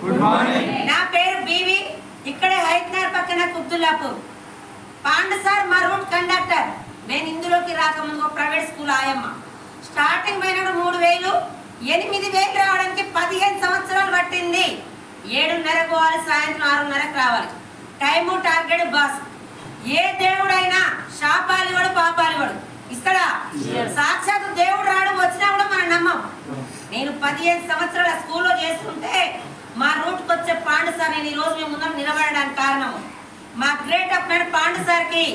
Good morning. నా పేరు BV. ఇక్కడే హైదరాబాద్ పక్కన కుబ్దుల్లాపూర్. పాండు సార్ మా రూట్ కండక్టర్. నేను ఇందులోకి రాకముందు ప్రైవేట్ స్కూల్ ఆయమ్మ. స్టార్టింగ్ పోయినప్పుడు 3000, 8000 రావడానికి 15 సంవత్సరాలు పట్టింది. 7:30 పోవాలి, సాయంత్రం 6:30కి రావాలి. Time target boss. ఏ దేవుడైనా శాపాలు కూడా పాపాలు కూడా ఇస్తాడా? సాక్షాత్ దేవుడు రాడు, వచ్చినా కూడా మనం నమ్మం. నేను 15 సంవత్సరాల స్కూల్లో చేస్తుంటే మా రూట్కి వచ్చే పాండు సార్ నేను ఈరోజు మీ ముందు నిలబడడానికి కారణము మా గ్రేట్ అప్లైడ్ పాండు సార్కి.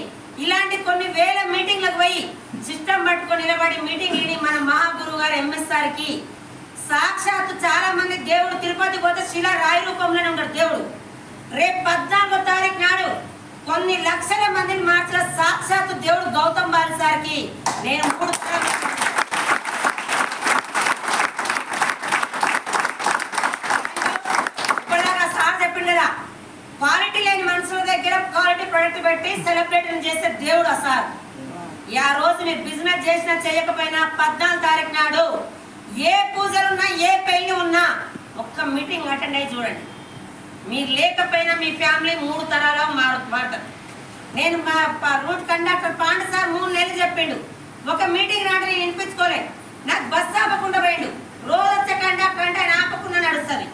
ఇలాంటి కొన్ని వేల మీటింగ్లకు పోయి సిస్టమ్ పట్టుకొని నిలబడి మీటింగ్ లీడి మన మహాగురువు గారు ఎంఎస్ సార్కి సాక్షాత్తు చాలా మంది దేవుడు తిరుపతి పోతే శిలా రాయి రూపంలోనే ఉంటాడు దేవుడు. రేపు 14వ తారీఖు నాడు కొన్ని లక్షల మందిని మార్చిన సాక్షాత్తు దేవుడు గౌతమ్ బాలి సార్కి నేను 3 సార్ చెప్పింది కదా, క్వాలిటీ లేని మనుషుల దగ్గర క్వాలిటీ ప్రొడక్ట్ పెట్టి సెలబ్రేట్ చేసే దేవుడు సార్. ఆ రోజు మీరు బిజినెస్ చేసినా చేయకపోయినా 14వ తారీఖు నాడు ఏ పూజలున్నా ఏ పెళ్లి ఉన్నా ఒక్క మీటింగ్ అటెండ్ అయ్యి చూడండి. మీరు లేకపోయినా మీ ఫ్యామిలీ 3 తరాలు మారుతారు. నేను మా రూట్ కండక్టర్ పాండు సార్ 3 నెలలు చెప్పిండు. ఒక మీటింగ్ నాడు నేను వినిపించుకోలే. నాకు బస్సు ఆపకుండా పోయిండు. రోజు వచ్చే కండక్టర్ అంటే ఆయన ఆపకుండా నడుస్తుంది.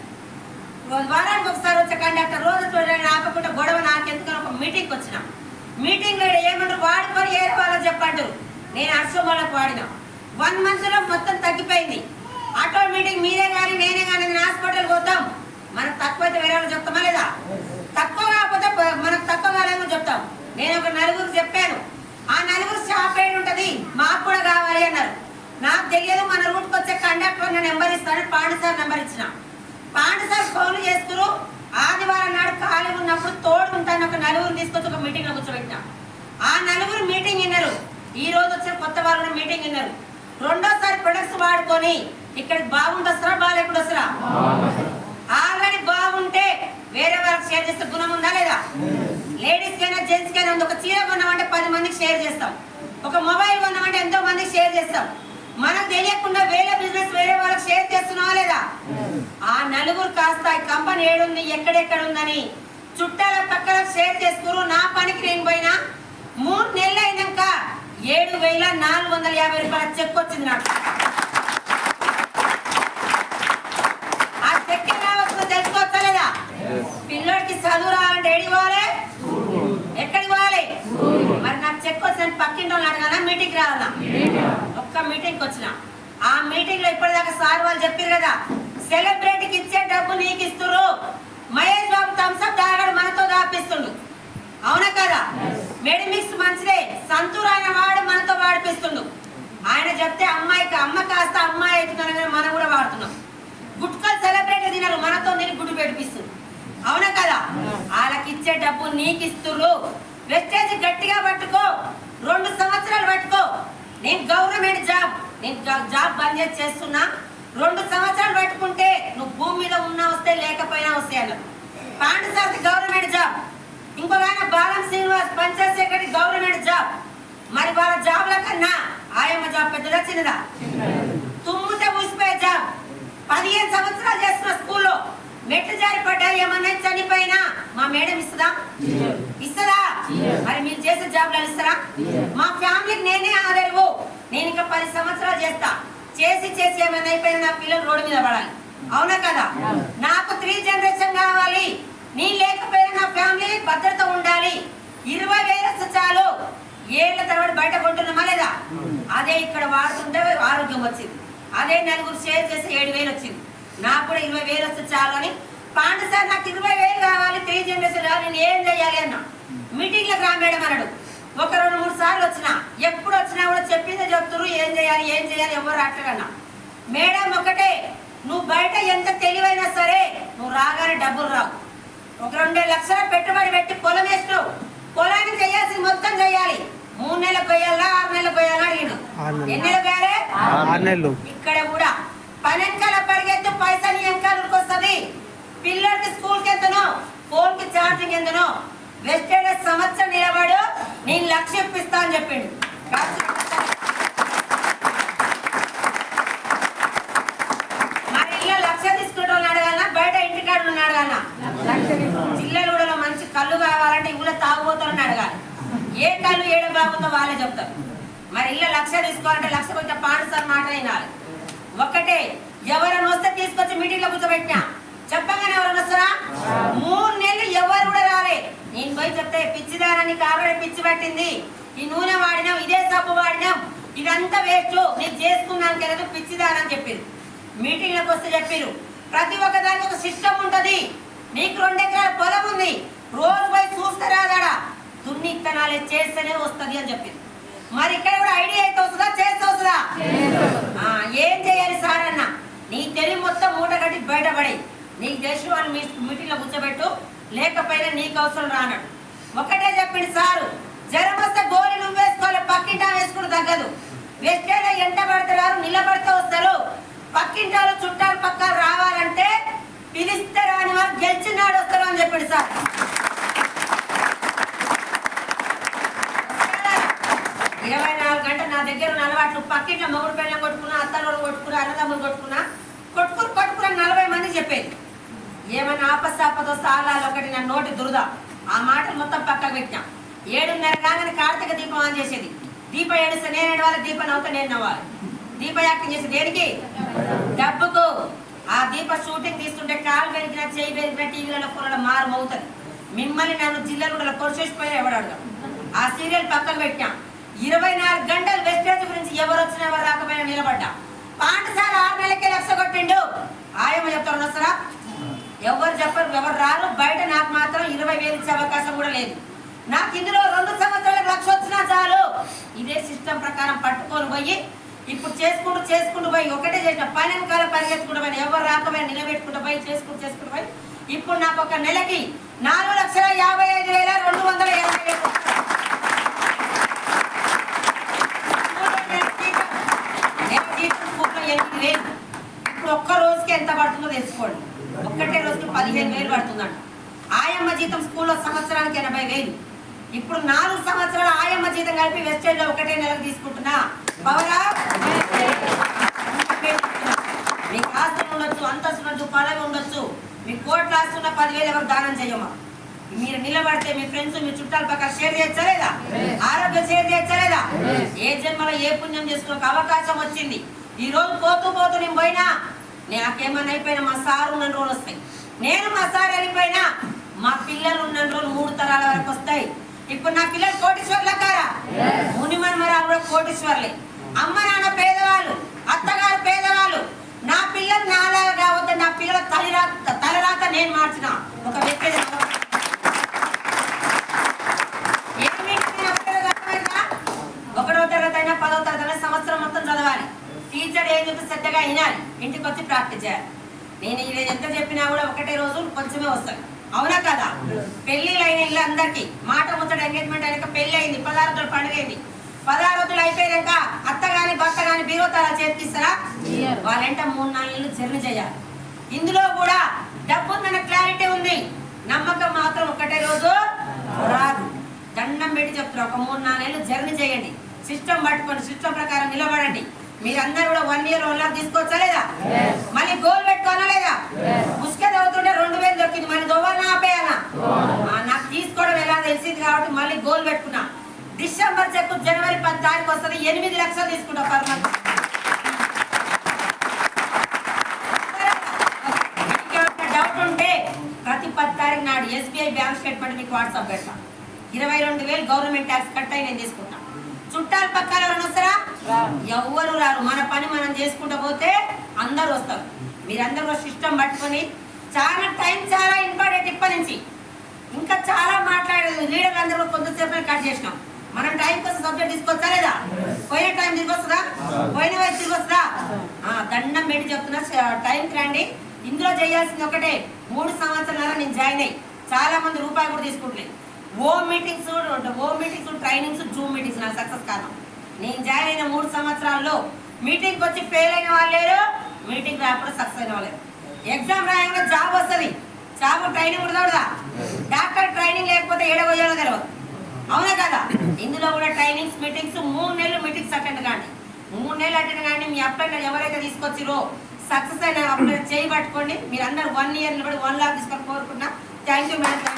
వారానికి ఒకసారి వచ్చే కండక్టర్ రోజు చూడండి ఆపకుండా గొడవ నాకెందుకని ఒక మీటింగ్కి వచ్చిన. మీటింగ్లో ఏమంటారు వాడుకొని ఏరే వాళ్ళకి చెప్పంటారు. నేను అర్షం వాళ్ళకి వాడినా 1 మంత్లో మొత్తం తగ్గిపోయింది. ఆటో మీటింగ్ మీరే కానీ నేనే కానీ హాస్పిటల్కి పోతాం. మనకు తక్కువైతే వేరే వాళ్ళు చెప్తామా లేదా? తక్కువ కాకపోతే మనకు తక్కువ కాలేమో చెప్తాం. నేను ఒక 4 చెప్పాను. ఆ 4 షాప్ ఏడు ఉంటుంది, మాకు కూడా కావాలి అన్నారు. నాకు తెలియదు. మన రూట్కి వచ్చే కండక్టర్ నేను నెంబర్ ఇస్తాను. పాండు సార్ నెంబర్ ఇచ్చిన. పాండు సార్ ఫోన్లు చేస్తున్నారు. ఆదివారం నాడు ఖాళీ ఉన్నప్పుడు తోడు ఉంటాను ఒక 4 తీసుకొచ్చి ఒక మీటింగ్లో కూర్చోబెట్టినా. ఆ 4 మీటింగ్ విన్నారు. ఈ రోజు వచ్చిన కొత్త వారు మీటింగ్ విన్నారు. రెండోసారి ప్రొడక్ట్స్ వాడుకొని ఇక్కడికి బాగుంది వస్తారా బాగాలేకుండా వస్తారా? ఆల్రెడీ బాగుంటే వేరే వాళ్ళకి షేర్ చేస్తే గుణం ఉందా లేదా? లేడీస్ కైనా జెంట్స్ కైనా ఉంది. ఒక చీర కొన్నామంటే 10 మందికి షేర్ చేస్తాం. ఒక మొబైల్ కొన్నామంటే ఎంతో మందికి షేర్ చేస్తాం. మనకు తెలియకుండా వేరే బిజినెస్ వేరే వాళ్ళకి షేర్ చేస్తున్నావా లేదా? ఆ 4 కాస్త ఈ కంపెనీ ఏడుంది ఎక్కడెక్కడ ఉందని చుట్టాల పక్కన షేర్ చేసుకురు. నా పనికి నేను పోయినా 3 నెలలు అయినాక 7,450 రూపాయల చెక్ వచ్చింది నాకు. ఆ చెక్ ఎలా వస్తుందో తెలుసుకోవచ్చా లేదా? పిల్లోడికి చదువు రావాలంటే ఏడికి పోవాలి, ఎక్కడికి పోవాలి? మరి నాకు చెక్ వచ్చిన పక్కింటి వాళ్ళు అడగానా మీటింగ్కి రావాలా? ఒక్క మీటింగ్కి వచ్చిన. ఆ మీటింగ్ లో ఇప్పటిదాకా సార్ వాళ్ళు చెప్పారు కదా, సెలబ్రిటీకి ఇచ్చే డబ్బు నీకు ఇస్తురు. మహేష్ బాబు థమ్స్అప్ తాగాడు, మనతో దాపిస్తుండు. అవునా కదా? మెడిమిక్స్ మంచిదే, సంతూర్ ఆయన వాడు మనతో వాడిపిస్తుండు. ఆయన చెప్తే అమ్మాయికి అమ్మ కాస్త అమ్మాయి అవుతుందని మనం కూడా వాడుతున్నాం. గుట్కలు సెలబ్రిటీ తినరు, మనతో తిని గుడ్డు పెట్టిపిస్తుంది. అవునా కదా? వాళ్ళకి ఇచ్చే డబ్బు నీకు ఇస్తురు. వెస్టేజ్ గట్టిగా పట్టుకో, 2 సంవత్సరాలు పట్టుకో. నేను గవర్నమెంట్ జాబ్, నేను జాబ్ బంద్ చేస్తున్నా. 2 సంవత్సరాలు పట్టుకుంటే నువ్వు భూమి మీద ఉన్నా వస్తే లేకపోయినా వస్తే అన్నారు. Pandu sir government job. ఇంకొక ఆయన Balam Srinivas panchayat secretary government job. మరి వాళ్ళ జాబ్ల కన్నా ఆయమ్మ జాబ్ పెద్దదా చిన్నదా? తుమ్ముతే ఊసిపోయే జాబ్. 15 సంవత్సరాలు చేస్తున్న స్కూల్లో మెట్లు జారి పడ్డా ఏమన్నా చనిపోయినా మా మేడం ఇస్తుందా? ఇస్తుందా? మరి మీరు చేసే జాబ్లు ఇస్తారా? మా ఫ్యామిలీకి నేనే ఆదరువు. నేను ఇంకా 10 సంవత్సరాలు చేస్తా. చేసి చేసి ఏమైనా అయిపోయినా నా పిల్లలు రోడ్డు మీద పడాలి. అవునా కదా? నాకు 3 జనరేషన్ కావాలి. నీ లేకపోయినా నా ఫ్యామిలీ భద్రత ఉండాలి. 20,000 వస్తే చాలు. ఏళ్ల తరబడి బయట కొంటున్నామా లేదా? అదే ఇక్కడ వాడుతుంటే ఆరోగ్యం వచ్చింది. అదే 4 షేర్ చేసి 7,000 వచ్చింది. నాకు కూడా 20,000 వస్తే చాలు అని పాండు సార్ నాకు 20,000 కావాలి, 3 జనరేషన్ కావాలి, నేను ఏం చేయాలి అన్నా. మీటింగ్లకు రా మేడం అన్నాడు. ఒక 2-3 సార్లు వచ్చినా. ఎప్పుడు వచ్చినా కూడా చెప్పిందే చెప్తున్నారు, ఏం చేయాలి ఎవరు రాట్లేదన్నా. మేడం ఒకటే, నువ్వు బయట ఎంత తెలివైనా సరే నువ్వు రాగానే డబ్బులు రావు. ఒక 2 లక్షల పెట్టుబడి పెట్టి పొలం వేసినావు. పొలానికి చేయాల్సింది మొత్తం చేయాలి. 3 నెలలకు పోయాలా 6 నెలలకు పోయాలా అడిగిన. ఎన్ని నెలలు పోయాలి? 6 నెలలు. ఇక్కడ కూడా పని వెనకాల పరిగెత్తు, పైసా నీ వెనకాలకి వస్తుంది. పిల్లలకి స్కూల్కి ఎంతనో, ఫోన్కి ఛార్జింగ్ ఎంతనో. వెస్టేజ్ సంవత్సరం నిలబడు, నేను 1,00,000 ఇప్పిస్తా అని చెప్పిండు. మరి ఇలా 1,00,000 తీసుకుంటూ అడగాలన్నా బయట ఇంటికాడ ఉన్నాడు ఏ కళ్ళు ఏడ బాగుందో వాళ్ళే చెప్తారు. మరి ఇళ్ళ లక్ష తీసుకోవాలంటే లక్ష కొంచెం పాఠశాల మాట వినాలి. ఒక్కటే ఎవరైనా వస్తే తీసుకొచ్చి మీటింగ్ లో కూర్చోబెట్టినా చెప్పగానే ఎవరైనా వస్తారా? 3 నెలలు ఎవరు కూడా రాలే. నేను పోయి చెప్తే పిచ్చిదారాన్ని కాబట్టి పిచ్చి పట్టింది, ఈ నూనె వాడినాం, ఇదే సబ్బు వాడినాం, ఇదంతా వేస్ట్, నేను చేసుకున్నాను కదా పిచ్చిదారని చెప్పారు. మీటింగ్లకు వస్తే చెప్పారు ప్రతి ఒక్కదానికి ఒక సిస్టమ్ ఉంటది. నీకు 2 ఎకరాల పొలం ఉంది, రోజు పోయి చూస్తే రాదాడా, దున్ని ఇత్తనాలే చేస్తేనే వస్తుంది అని చెప్పింది. మరి ఇక్కడ కూడా ఐడియా అయితే వస్తుందా, చేస్తే వస్తుందా? ఏం చేయాలి సార్ అన్న, నీ తెలివి మొత్తం మూట కట్టి బయటపడి నీకు తెలిసి వాళ్ళు మీటింగ్ లో కూర్చోబెట్టు, లేకపోయినా నీకు అవసరం రానడు. ఒకటే చెప్పింది సారు, జ్వరం వస్తే గోలి నువ్వు వేసుకోవాలి, పక్కింటా వేసుకుని తగ్గదు. వెస్టేలో ఎంట పడతారు, నిలబడితే వస్తారు. పక్కింటాలు చుట్టాలు పక్కలు రావాలంటే పిలిస్తే రాని వారు గెలిచినాడు వస్తారు అని చెప్పింది సార్. 24 గంటలు నా దగ్గర ఉన్న అలవాట్లు, పక్కింట్లో మొగుడు పెళ్ళం కొట్టుకున్నా, అత్తలు కొట్టుకున్నా, అన్నదమ్ములు కొట్టుకున్నా, కొట్టుకుని 40 మంది చెప్పేది. ఏమైనా ఆపస్తాపదో సాలాలు ఒకటి నా నోటి దురద, ఆ మాటలు మొత్తం పక్కకు పెట్టాం. 7:30 కాగానే కార్తీక దీపం ఆన్ చేసేది. దీప ఏడిస్తే నేను ఏడవాలి, దీప నవ్వుతా నేను నవ్వాలి. దీప యాక్టింగ్ చేసి దేనికి? డబ్బుకు. ఆ దీప షూటింగ్ తీస్తుంటే కాలు పెరిగినా, చేయి పెరిగినా, టీవీలలో ఫోన్లలో మారం అవుతుంది. మిమ్మల్ని నన్ను జిల్లాలో కూడా కోర్చేసిపోయినా ఎవడాడు. ఆ సీరియల్ పక్కకు పెట్టాం. 24 గంటలు వెస్టేజ్ గురించి ఎవరు వచ్చినా ఎవరు రాకపోయినా నిలబడ్డా. పాఠశాల 6 నెలలకే లక్ష కొట్టిండు. ఆయమ్మ చెప్తారు వస్తారా? ఎవరు చెప్పరు, ఎవరు రారు. బయట నాకు మాత్రం 20,000 ఇచ్చే అవకాశం కూడా లేదు. నాకు ఇందులో 2 సంవత్సరాలకు లక్ష వచ్చినా చాలు. ఇదే సిస్టమ్ ప్రకారం పట్టుకొని పోయి ఇప్పుడు చేసుకుంటూ పోయి ఒకటే చేసిన పని వెనకాల పరిగెత్తుకుంటూ పోయి ఎవరు రాకపోయినా నిలబెట్టుకుంటూ పోయి చేసుకుంటూ పోయి ఇప్పుడు నాకు ఒక నెలకి 4,55,280. ఇప్పుడు ఒక్క రోజుకి ఎంత పడుతుందో తెలుసుకోండి. ఒక్కటే రోజుకి 15,000 పడుతుందంట. ఆయమ్మ జీతం స్కూల్లో సంవత్సరానికి 80,000. ఇప్పుడు 4 సంవత్సరాలు ఆయమ్మ జీతం కలిపి వెస్టేజ్ లో ఒకటే నెలకు తీసుకుంటున్నా. పవరా మీకు ఆస్తులు ఉండొచ్చు, అంతస్తు ఉండొచ్చు, పదవి ఉండొచ్చు, మీకు కోట్లు ఆస్తున్న 10,000 ఎవరు దానం చేయమ్మా. మీరు నిలబడితే మీ ఫ్రెండ్స్ మీ చుట్టాల పక్కన షేర్ చేయొచ్చా లేదా? ఆరోగ్యం షేర్ చేయొచ్చా లేదా? ఏ జన్మలో ఏ పుణ్యం చేసుకునే అవకాశం వచ్చింది. ఈ రోజు పోతూ నేను పోయినా, నాకేమన్నా అయిపోయినా మా సారు ఉన్న రోజులు వస్తాయి. నేను మా సార్ వెళ్ళిపోయినా మా పిల్లలు ఉన్న రోజులు 3 తరాల వరకు వస్తాయి. ఇప్పుడు నా పిల్లలు కోటీశ్వర్ల కారా? మునిమన్మరాలు కూడా కోటీశ్వర్లే. అమ్మ నాన్న పేదవాళ్ళు, అత్తగారు పేదవాళ్ళు. నా పిల్లలు నాలాగా కావద్దు, నా పిల్లల తలరాత నేను మార్చిన ఒక వ్యక్తి. ఒకటో తరగతి అయినా 10వ తరగతి అయినా సంవత్సరం మొత్తం చదవాలి. టీచర్ ఏం చెప్పి శ్రద్ధగా వినాలి, ఇంటికి వచ్చి ప్రాక్టీస్ చేయాలి. నేను ఇది ఎంత చెప్పినా కూడా ఒకటే రోజు కొంచెమే వస్తాను. అవునా కదా? పెళ్లిళ్ళు అయిన ఇల్లు అందరికి మాట ముచ్చట ఎంగేజ్మెంట్ అయినాక పెళ్లి అయింది, 16 రోజులు పండుగ అయింది. 16 రోజులు అయిపోయాక అత్త గాని భర్త గాని బీరోతారా చేతికిస్తారా? వాళ్ళంట 3-4 నెలలు జర్నీ చేయాలి. ఇందులో కూడా డబ్బు ఉందన్న క్లారిటీ ఉంది, నమ్మకం మాత్రం ఒకటే రోజు రాదు. దండం పెట్టి చెప్తారు, ఒక 3-4 నెలలు జర్నీ చేయండి. సిస్టమ్ పట్టుకోండి, సిస్టమ్ ప్రకారం నిలబడండి. మీరందరూ కూడా 1 year 1 lakh తీసుకోవచ్చా లేదా? మళ్ళీ గోల్ పెట్టుకోనా లేదా? ముసుక చదువుతుంటే 2,000 దొరికింది, మళ్ళీ దొవ్వాలన్నా ఆపేయాలా? నాకు తీసుకోవడం ఎలా తెలిసింది కాబట్టి మళ్ళీ గోల్ పెట్టుకున్నా. డిసెంబర్ చెక్ జనవరి 10 తారీఖు వస్తుంది, 8 లక్షలు తీసుకుంటా పర్ మంత్. డౌట్ ఉంటే ప్రతి 10 తారీఖు నాడు SBI బ్యాంక్ స్టేట్మెంట్ మీకు వాట్సాప్ పెడతా. 22,000 గవర్నమెంట్ ట్యాక్స్ కట్ అయి నేను తీసుకుంటా. చుట్టాల పక్కన ఎవరైనా వస్తారా? ఎవ్వరు రారు. మన పని మనం చేసుకుంటూ పోతే అందరు వస్తారు. మీరందరూ సిస్టమ్ పట్టుకొని చాలా ఇంపార్టెంట్. ఇప్పటి నుంచి ఇంకా చాలా మాట్లాడేది. లీడర్లు అందరూ కొంతసేపు కట్ చేసినాం. మనం టైం కోసం సబ్జెక్ట్ తీసుకొచ్చా లేదా? పోయిన టైం తిరిగి వస్తుందా? పోయిన వయసు తిరిగి వస్తుందా? దండం పెట్టి చెప్తున్నా, టైంకి రండి. ఇందులో చేయాల్సింది ఒకటే, 3 సంవత్సరాల నేను జాయిన్ అయ్యి చాలా మంది రూపాయలు కూడా తీసుకుంటలేదు. Home meetings, trainings, zoom meetings నా సక్సెస్ కారణం. నేను జాయిన్ అయిన 3 సంవత్సరాల్లో మీటింగ్కి వచ్చి ఫెయిల్ అయిన వాళ్ళు లేరు, మీటింగ్ రాకుండా సక్సెస్ అయిన వాళ్ళు. ఎగ్జామ్ రాయకుండా జాబ్ వస్తుంది, జాబ్ ట్రైనింగ్ కూడా. డాక్టర్ ట్రైనింగ్ లేకపోతే ఏడవయ్యాలో తెలియదు. అవునా కదా? ఇందులో కూడా ట్రైనింగ్స్, మీటింగ్స్, 3 నెలలు మీటింగ్స్ అటెండ్ కానీ 3 నెలలు అటెండ్ కానీ మీ అప్లైనర్ ఎవరైతే తీసుకొచ్చిరో సక్సెస్ అయిన అప్లైనర్ చేయి పట్టుకోండి. మీరు అందరు 1 year నిలబడి 1 lakh తీసుకొని కోరుకున్నా. Thank you madam.